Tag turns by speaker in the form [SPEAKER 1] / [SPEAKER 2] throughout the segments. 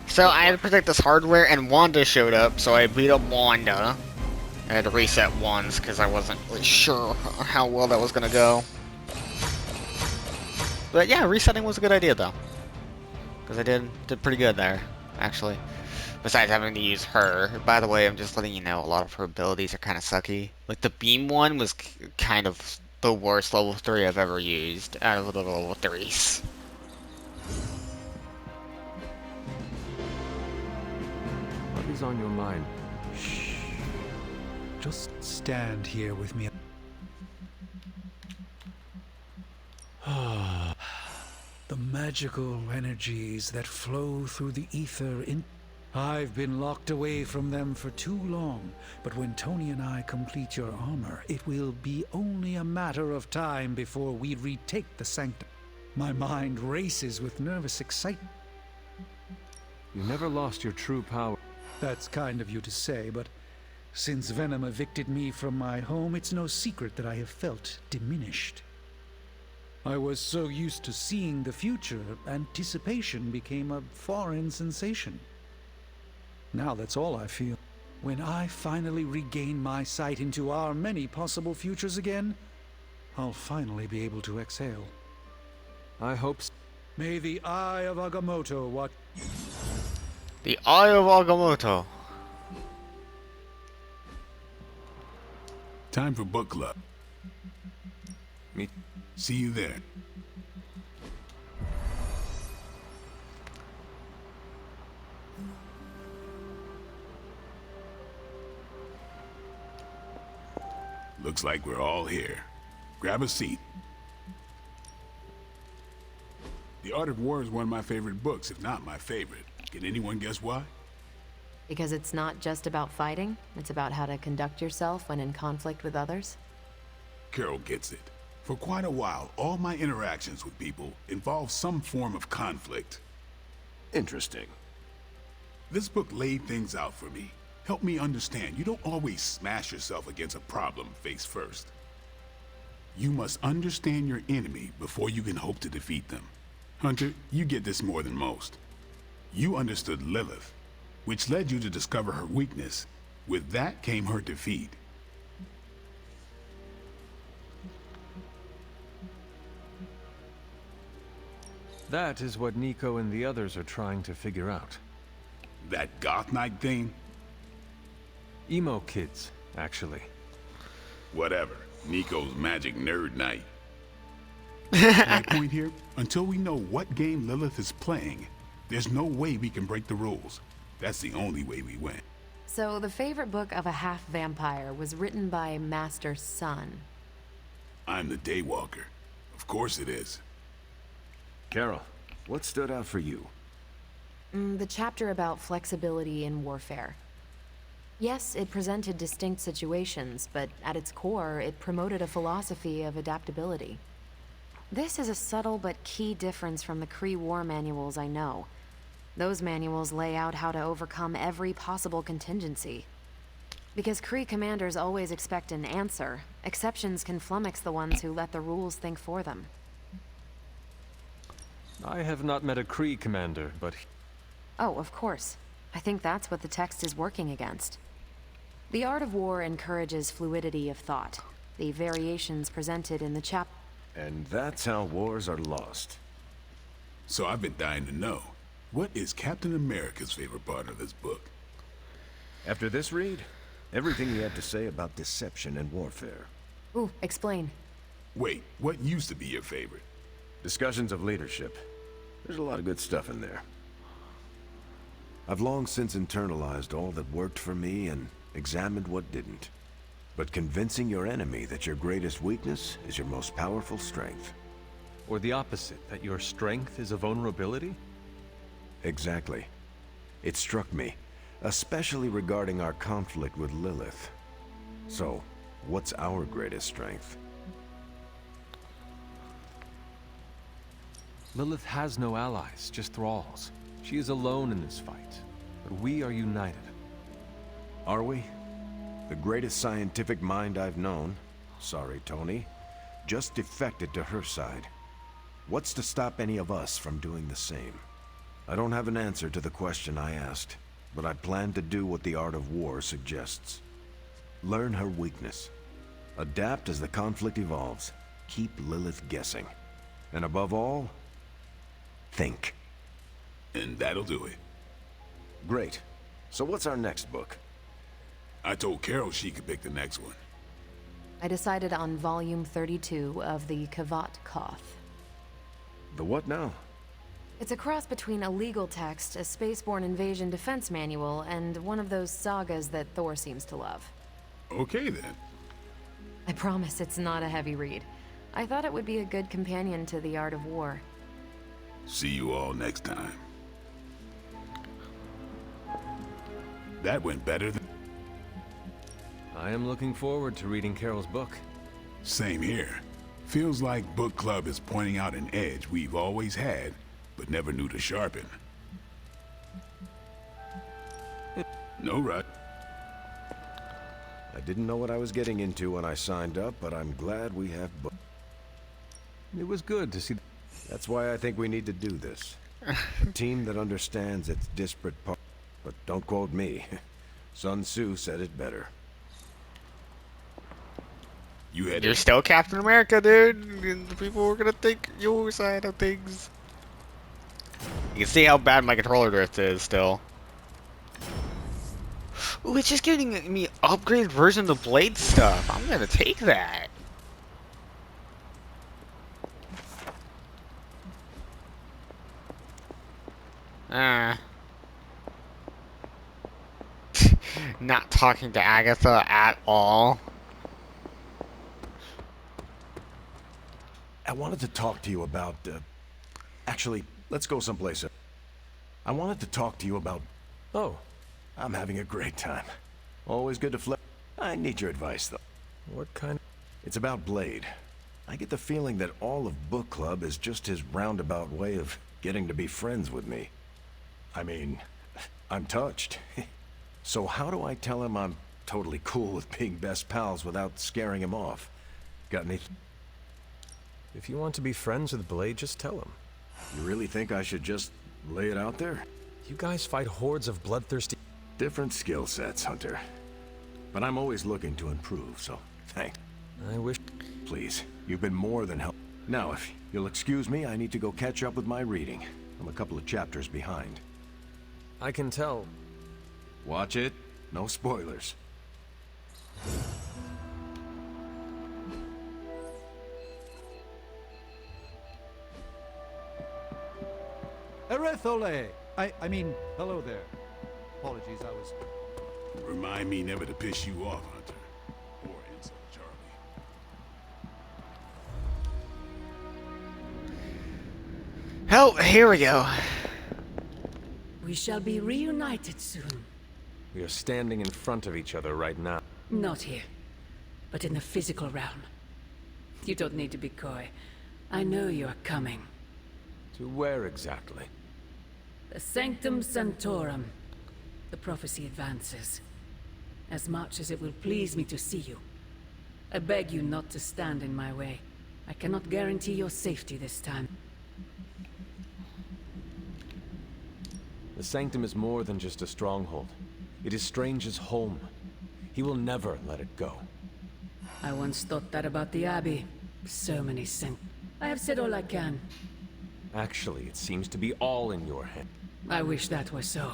[SPEAKER 1] So I had to protect this hardware, and Wanda showed up, so I beat up Wanda. I had to reset once, because I wasn't really sure how well that was going to go. But yeah, resetting was a good idea, though. Because I did pretty good there, actually. Besides having to use her. By the way, I'm just letting you know, a lot of her abilities are kind of sucky. Like, the beam one was kind of the worst level 3 I've ever used out of the level 3s.
[SPEAKER 2] What is on your mind?
[SPEAKER 3] Shh. Just stand here with me. The magical energies that flow through the ether I've been locked away from them for too long, but when Tony and I complete your armor, it will be only a matter of time before we retake the sanctum. My mind races with nervous excitement.
[SPEAKER 2] You never lost your true power.
[SPEAKER 3] That's kind of you to say, but since Venom evicted me from my home, it's no secret that I have felt diminished. I was so used to seeing the future, anticipation became a foreign sensation. Now that's all I feel. When I finally regain my sight into our many possible futures again, I'll finally be able to exhale.
[SPEAKER 2] I hope so.
[SPEAKER 3] May the Eye of Agamotto watch.
[SPEAKER 1] The Eye of Agamotto.
[SPEAKER 4] Time for book club.
[SPEAKER 2] Me.
[SPEAKER 4] See you there. Looks like we're all here. Grab a seat. The Art of War is one of my favorite books, if not my favorite. Can anyone guess why?
[SPEAKER 5] Because it's not just about fighting, it's about how to conduct yourself when in conflict with others?
[SPEAKER 4] Carol gets it. For quite a while, all my interactions with people involve some form of conflict.
[SPEAKER 6] Interesting.
[SPEAKER 4] This book laid things out for me. Help me understand, you don't always smash yourself against a problem face first. You must understand your enemy before you can hope to defeat them. Hunter, you get this more than most. You understood Lilith, which led you to discover her weakness. With that came her defeat.
[SPEAKER 2] That is what Nico and the others are trying to figure out.
[SPEAKER 4] That Goth Knight thing?
[SPEAKER 2] Emo kids, actually.
[SPEAKER 4] Whatever. Nico's magic nerd knight. My point here, until we know what game Lilith is playing, there's no way we can break the rules. That's the only way we win.
[SPEAKER 5] So the favorite book of a half-vampire was written by Master's son.
[SPEAKER 4] I'm the Daywalker. Of course it is.
[SPEAKER 6] Carol, what stood out for you?
[SPEAKER 5] The chapter about flexibility in warfare. Yes, it presented distinct situations, but at its core, it promoted a philosophy of adaptability. This is a subtle but key difference from the Kree war manuals I know. Those manuals lay out how to overcome every possible contingency. Because Kree commanders always expect an answer, exceptions can flummox the ones who let the rules think for them.
[SPEAKER 2] I have not met a Kree commander, but...
[SPEAKER 5] Oh, of course. I think that's what the text is working against. The Art of War encourages fluidity of thought. The variations presented in the
[SPEAKER 6] And that's how wars are lost.
[SPEAKER 4] So I've been dying to know, what is Captain America's favorite part of this book?
[SPEAKER 6] After this read, everything he had to say about deception and warfare.
[SPEAKER 5] Ooh, explain.
[SPEAKER 4] Wait, what used to be your favorite?
[SPEAKER 6] Discussions of leadership. There's a lot of good stuff in there. I've long since internalized all that worked for me and examined what didn't. But convincing your enemy that your greatest weakness is your most powerful strength.
[SPEAKER 2] Or the opposite, that your strength is a vulnerability?
[SPEAKER 6] Exactly. It struck me, especially regarding our conflict with Lilith. So, what's our greatest strength?
[SPEAKER 2] Lilith has no allies, just thralls. She is alone in this fight, but we are united.
[SPEAKER 6] Are we? The greatest scientific mind I've known, sorry Tony, just defected to her side. What's to stop any of us from doing the same? I don't have an answer to the question I asked, but I plan to do what the art of war suggests. Learn her weakness. Adapt as the conflict evolves. Keep Lilith guessing. And above all, think.
[SPEAKER 4] And that'll do it.
[SPEAKER 6] Great. So what's our next book?
[SPEAKER 4] I told Carol she could pick the next one.
[SPEAKER 5] I decided on volume 32 of the Kavat Koth.
[SPEAKER 6] The what now?
[SPEAKER 5] It's a cross between a legal text, a spaceborne invasion defense manual, and one of those sagas that Thor seems to love.
[SPEAKER 4] Okay then.
[SPEAKER 5] I promise it's not a heavy read. I thought it would be a good companion to The Art of War.
[SPEAKER 4] See you all next time. That went better than...
[SPEAKER 2] I am looking forward to reading Carol's book.
[SPEAKER 4] Same here. Feels like book club is pointing out an edge we've always had, but never knew to sharpen. No rush.
[SPEAKER 6] I didn't know what I was getting into when I signed up, but I'm glad we have books.
[SPEAKER 2] It was good to see.
[SPEAKER 6] That's why I think we need to do this. A team that understands its disparate parts. But don't quote me. Sun Tzu said it better.
[SPEAKER 4] You had
[SPEAKER 1] You're still Captain America, dude. And the people were gonna think your side of things. You can see how bad my controller drift is still. Ooh, it's just giving me upgraded version of the blade stuff. I'm gonna take that. Not talking to Agatha at all.
[SPEAKER 6] I wanted to talk to you about, actually, let's go someplace else. I wanted to talk to you about...
[SPEAKER 2] Oh,
[SPEAKER 6] I'm having a great time. Always good to flip. I need your advice, though.
[SPEAKER 2] what kind?
[SPEAKER 6] It's about Blade. I get the feeling that all of Book Club is just his roundabout way of getting to be friends with me. I mean, I'm touched. So how do I tell him I'm totally cool with being best pals without scaring him off? Got any...
[SPEAKER 2] If you want to be friends with Blade, just tell him.
[SPEAKER 6] You really think I should just lay it out there?
[SPEAKER 2] You guys fight hordes of bloodthirsty...
[SPEAKER 6] Different skill sets, Hunter. But I'm always looking to improve, so thanks.
[SPEAKER 2] I wish...
[SPEAKER 6] Please, you've been more than help. Now, if you'll excuse me, I need to go catch up with my reading. I'm a couple of chapters behind.
[SPEAKER 2] I can tell.
[SPEAKER 6] Watch it. No spoilers.
[SPEAKER 3] Erethole! I mean, hello there. Apologies, I was...
[SPEAKER 4] Remind me never to piss you off, Hunter. Or insult Charlie.
[SPEAKER 1] Oh, here we go.
[SPEAKER 7] We shall be reunited soon.
[SPEAKER 2] We are standing in front of each other right now.
[SPEAKER 7] Not here, but in the physical realm. You don't need to be coy. I know you are coming.
[SPEAKER 2] To where exactly?
[SPEAKER 7] The Sanctum Sanctorum. The prophecy advances. As much as it will please me to see you, I beg you not to stand in my way. I cannot guarantee your safety this time.
[SPEAKER 2] The Sanctum is more than just a stronghold. It is Strange's home. He will never let it go.
[SPEAKER 7] I once thought that about the Abbey. So many sin. I have said all I can.
[SPEAKER 2] Actually, it seems to be all in your hand.
[SPEAKER 7] I wish that were so.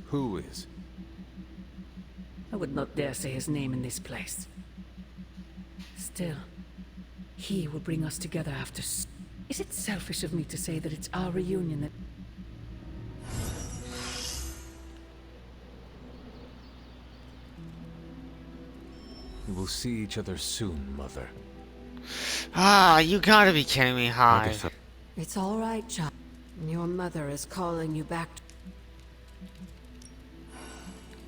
[SPEAKER 2] Who is?
[SPEAKER 7] I would not dare say his name in this place. Still, he will bring us together after Is it selfish of me to say that it's our reunion that...
[SPEAKER 2] We will see each other soon, Mother.
[SPEAKER 1] Ah, you gotta be kidding me, Hi.
[SPEAKER 8] It's all right, child. Your mother is calling you back.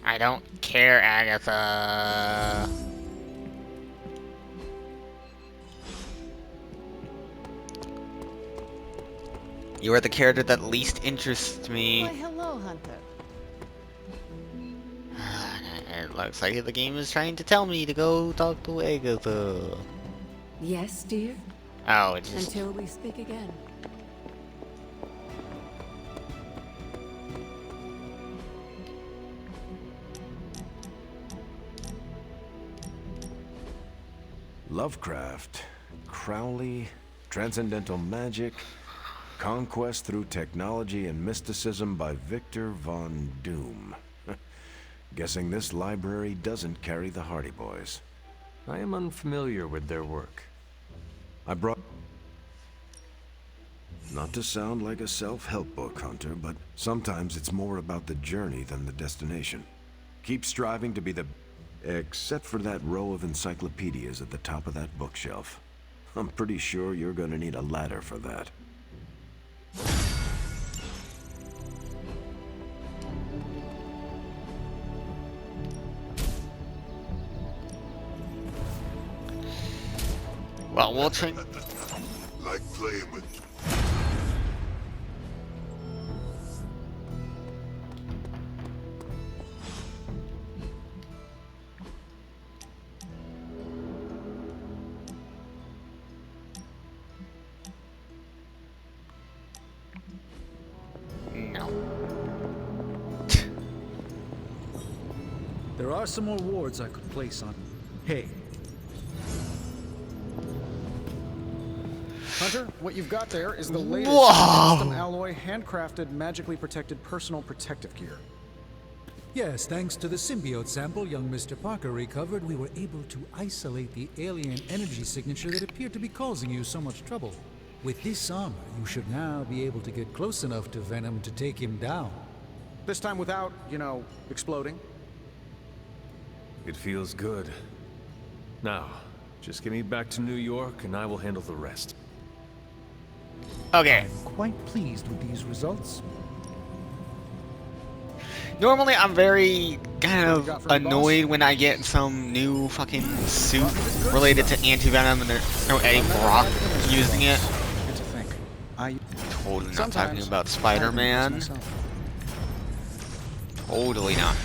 [SPEAKER 1] I don't care, Agatha. You are the character that least interests me.
[SPEAKER 8] Why, hello, Hunter.
[SPEAKER 1] It looks like the game is trying to tell me to go talk to Agatha.
[SPEAKER 8] Yes, dear?
[SPEAKER 1] Oh, it's just...
[SPEAKER 8] Until we speak again.
[SPEAKER 6] Lovecraft, Crowley, transcendental magic, conquest through technology and mysticism by Victor Von Doom. Guessing this library doesn't carry the Hardy Boys.
[SPEAKER 2] I am unfamiliar with their work.
[SPEAKER 6] I brought... Not to sound like a self-help book, Hunter, but sometimes it's more about the journey than the destination. Keep striving to be the... Except for that row of encyclopedias at the top of that bookshelf. I'm pretty sure you're gonna need a ladder for that.
[SPEAKER 1] Well, we'll train.
[SPEAKER 4] Like playing with...
[SPEAKER 1] No.
[SPEAKER 3] There are some more wards I could place on. Hey,
[SPEAKER 9] Hunter, what you've got there is the latest
[SPEAKER 1] Whoa!
[SPEAKER 9] custom alloy, handcrafted, magically protected personal protective gear.
[SPEAKER 3] yes, thanks to the symbiote sample young Mr. Parker recovered, we were able to isolate the alien energy signature that appeared to be causing you so much trouble. With this armor, you should now be able to get close enough to Venom to take him down.
[SPEAKER 9] This time without, you know, exploding.
[SPEAKER 2] It feels good. Now, just get me back to New York and I will handle the rest.
[SPEAKER 1] Okay.
[SPEAKER 3] Quite pleased with these results.
[SPEAKER 1] Normally, I'm very kind
[SPEAKER 9] What you
[SPEAKER 1] of
[SPEAKER 9] got for me,
[SPEAKER 1] annoyed when I get some new fucking suit related to anti-venom and there's no Eddie Brock using it.
[SPEAKER 9] Good to think. I
[SPEAKER 1] Totally not talking
[SPEAKER 9] Sometimes
[SPEAKER 1] about
[SPEAKER 9] I
[SPEAKER 1] Spider-Man.
[SPEAKER 9] use myself.
[SPEAKER 1] Totally not.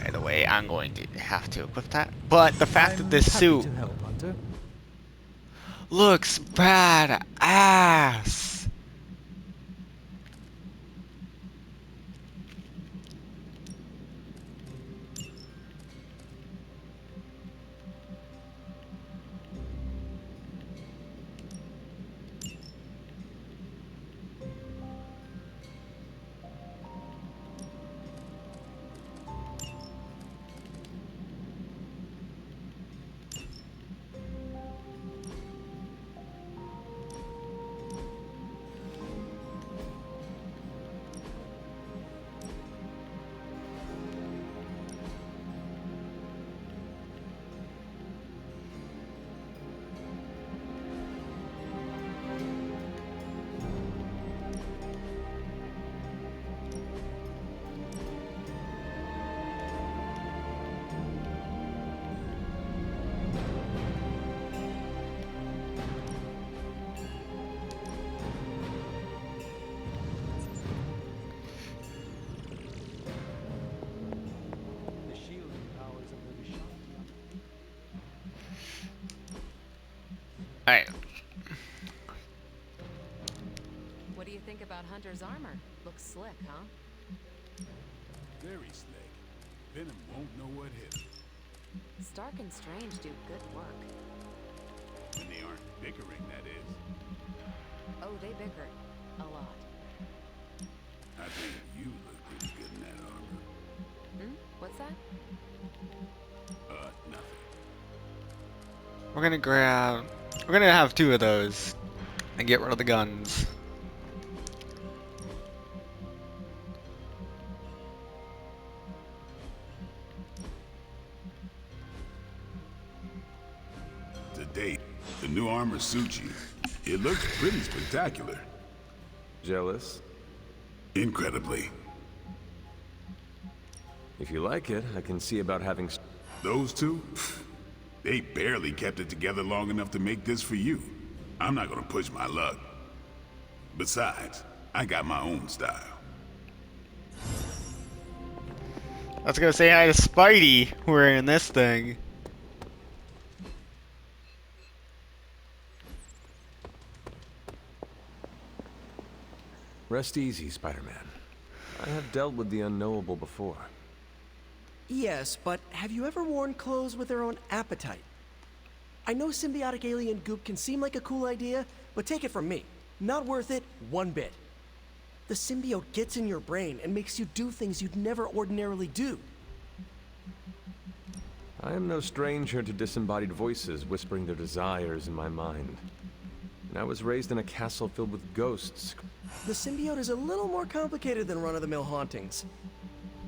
[SPEAKER 1] By the way, I'm going to have to equip that. But the fact that
[SPEAKER 3] I'm
[SPEAKER 1] this
[SPEAKER 3] happy
[SPEAKER 1] suit
[SPEAKER 3] to help, Hunter.
[SPEAKER 1] looks bad ass. Alright.
[SPEAKER 5] What do you think about Hunter's armor? Looks slick, huh?
[SPEAKER 4] Very slick. Venom won't know what hit him.
[SPEAKER 5] Stark and Strange do good work.
[SPEAKER 4] When they aren't bickering, that is.
[SPEAKER 5] Oh, they bicker. A lot.
[SPEAKER 4] I think you look pretty good in that armor.
[SPEAKER 5] Hmm? What's that?
[SPEAKER 4] Nothing.
[SPEAKER 1] We're gonna grab... We're gonna have two of those. And get rid of the guns.
[SPEAKER 4] To date, the new armor suits you. It looks pretty spectacular.
[SPEAKER 2] Jealous?
[SPEAKER 4] Incredibly.
[SPEAKER 2] If you like it, I can see about having...
[SPEAKER 4] Those two? They barely kept it together long enough to make this for you. I'm not gonna push my luck. Besides, I got my own style.
[SPEAKER 1] I was gonna say hi to Spidey wearing this thing.
[SPEAKER 2] Rest easy, Spider-Man. I have dealt with the unknowable before.
[SPEAKER 10] Yes, but have you ever worn clothes with their own appetite? I know symbiotic alien goop can seem like a cool idea, but take it from me. Not worth it one bit. The symbiote gets in your brain and makes you do things you'd never ordinarily do.
[SPEAKER 2] I am no stranger to disembodied voices whispering their desires in my mind. And I was raised in a castle filled with ghosts.
[SPEAKER 10] The symbiote is a little more complicated than run-of-the-mill hauntings.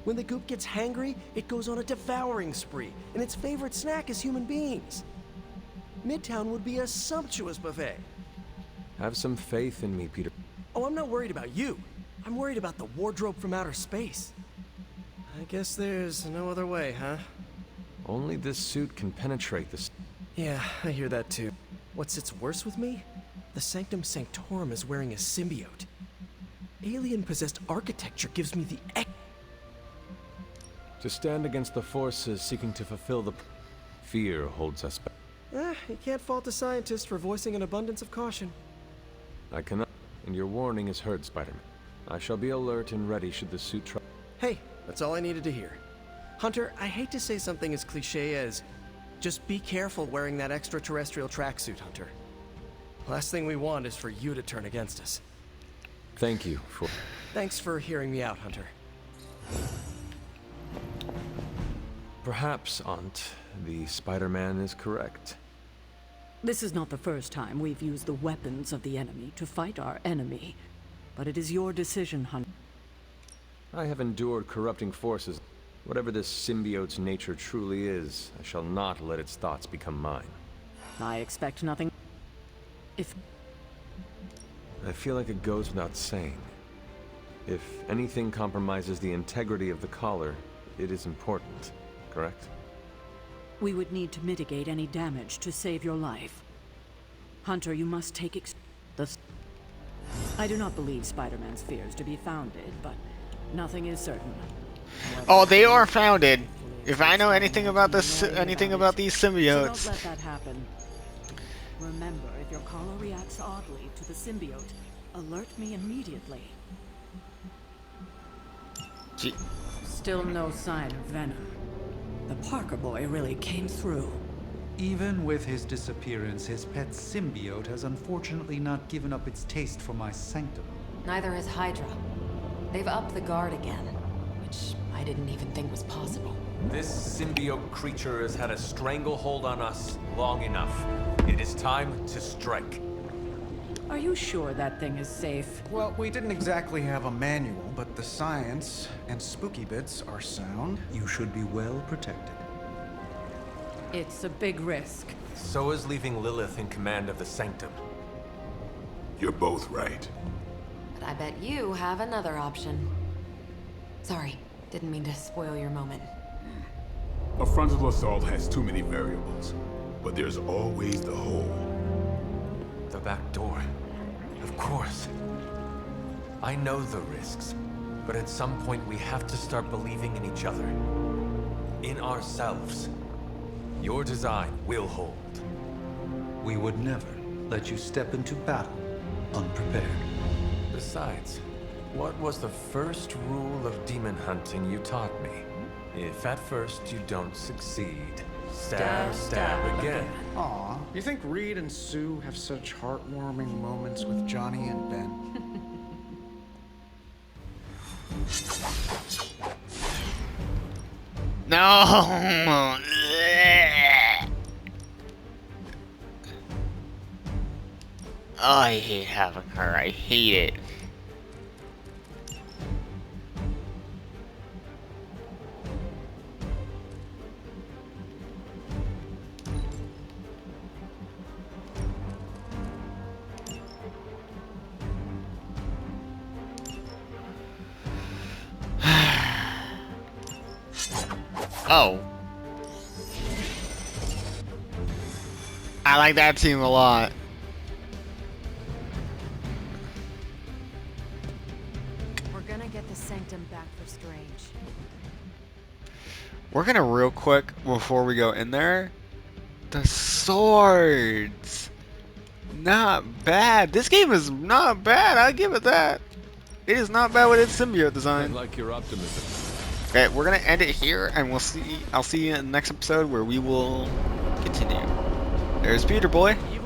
[SPEAKER 10] When the goop gets hangry, it goes on a devouring spree, and its favorite snack is human beings. Midtown would be a sumptuous buffet.
[SPEAKER 2] Have some faith in me, Peter.
[SPEAKER 10] Oh, I'm not worried about you. I'm worried about the wardrobe from outer space. I guess there's no other way, huh?
[SPEAKER 2] Only this suit can penetrate this.
[SPEAKER 10] Yeah, I hear that too. What sits worse with me? The Sanctum Sanctorum is wearing a symbiote. Alien-possessed architecture gives me the
[SPEAKER 2] To stand against the forces seeking to fulfill the fear holds us back.
[SPEAKER 10] You can't fault a scientist for voicing an abundance of caution.
[SPEAKER 2] I cannot, and your warning is heard, Spider-Man. I shall be alert and ready should the suit try.
[SPEAKER 10] Hey, that's all I needed to hear. Hunter, I hate to say something as cliche as, just be careful wearing that extraterrestrial tracksuit, Hunter. Last thing we want is for you to turn against us.
[SPEAKER 2] Thank you for...
[SPEAKER 10] Thanks for hearing me out, Hunter.
[SPEAKER 2] Perhaps, Aunt, the Spider-Man is correct.
[SPEAKER 8] This is not the first time we've used the weapons of the enemy to fight our enemy. But it is your decision, Hunter.
[SPEAKER 2] I have endured corrupting forces. Whatever this symbiote's nature truly is, I shall not let its thoughts become mine.
[SPEAKER 8] I expect nothing. If...
[SPEAKER 2] I feel like it goes without saying. If anything compromises the integrity of the collar, it is important, correct?
[SPEAKER 8] We would need to mitigate any damage to save your life. Hunter, you must take I do not believe Spider-Man's fears to be founded, but nothing is certain.
[SPEAKER 1] Oh, they are founded. If I know anything about this, anything about these symbiotes.
[SPEAKER 8] So don't let that happen. Remember, if your collar reacts oddly to the symbiote, alert me immediately.
[SPEAKER 1] Gee.
[SPEAKER 8] Still no sign of venom. The Parker boy really came through.
[SPEAKER 3] Even with his disappearance, his pet symbiote has unfortunately not given up its taste for my sanctum.
[SPEAKER 5] Neither has Hydra. They've upped the guard again, which I didn't even think was possible.
[SPEAKER 2] This symbiote creature has had a stranglehold on us long enough. It is time to strike.
[SPEAKER 8] Are you sure that thing is safe?
[SPEAKER 9] Well, we didn't exactly have a manual, but the science and spooky bits are sound.
[SPEAKER 3] You should be well protected.
[SPEAKER 8] It's a big risk.
[SPEAKER 2] So is leaving Lilith in command of the Sanctum.
[SPEAKER 4] You're both right.
[SPEAKER 5] But I bet you have another option. Sorry, didn't mean to spoil your moment.
[SPEAKER 4] A frontal assault has too many variables, but there's always the hole.
[SPEAKER 2] The back door. Of course. I know the risks, but at some point we have to start believing in each other. In ourselves. Your design will hold.
[SPEAKER 3] We would never let you step into battle unprepared.
[SPEAKER 2] Besides, what was the first rule of demon hunting you taught me? If at first you don't succeed, stab again.
[SPEAKER 9] Aw, you think Reed and Sue have such heartwarming moments with Johnny and Ben?
[SPEAKER 1] No! Oh, I hate having her. I hate it. Oh. I like that team a lot.
[SPEAKER 5] We're gonna get the Sanctum back for Strange.
[SPEAKER 1] We're gonna real quick before we go in there. The swords. Not bad. This game is not bad. I give it that. It is not bad with its symbiote
[SPEAKER 2] I
[SPEAKER 1] design.
[SPEAKER 2] like your optimism.
[SPEAKER 1] Okay, we're gonna end it here, and I'll see you in the next episode where we will continue. There's Peter boy.
[SPEAKER 10] You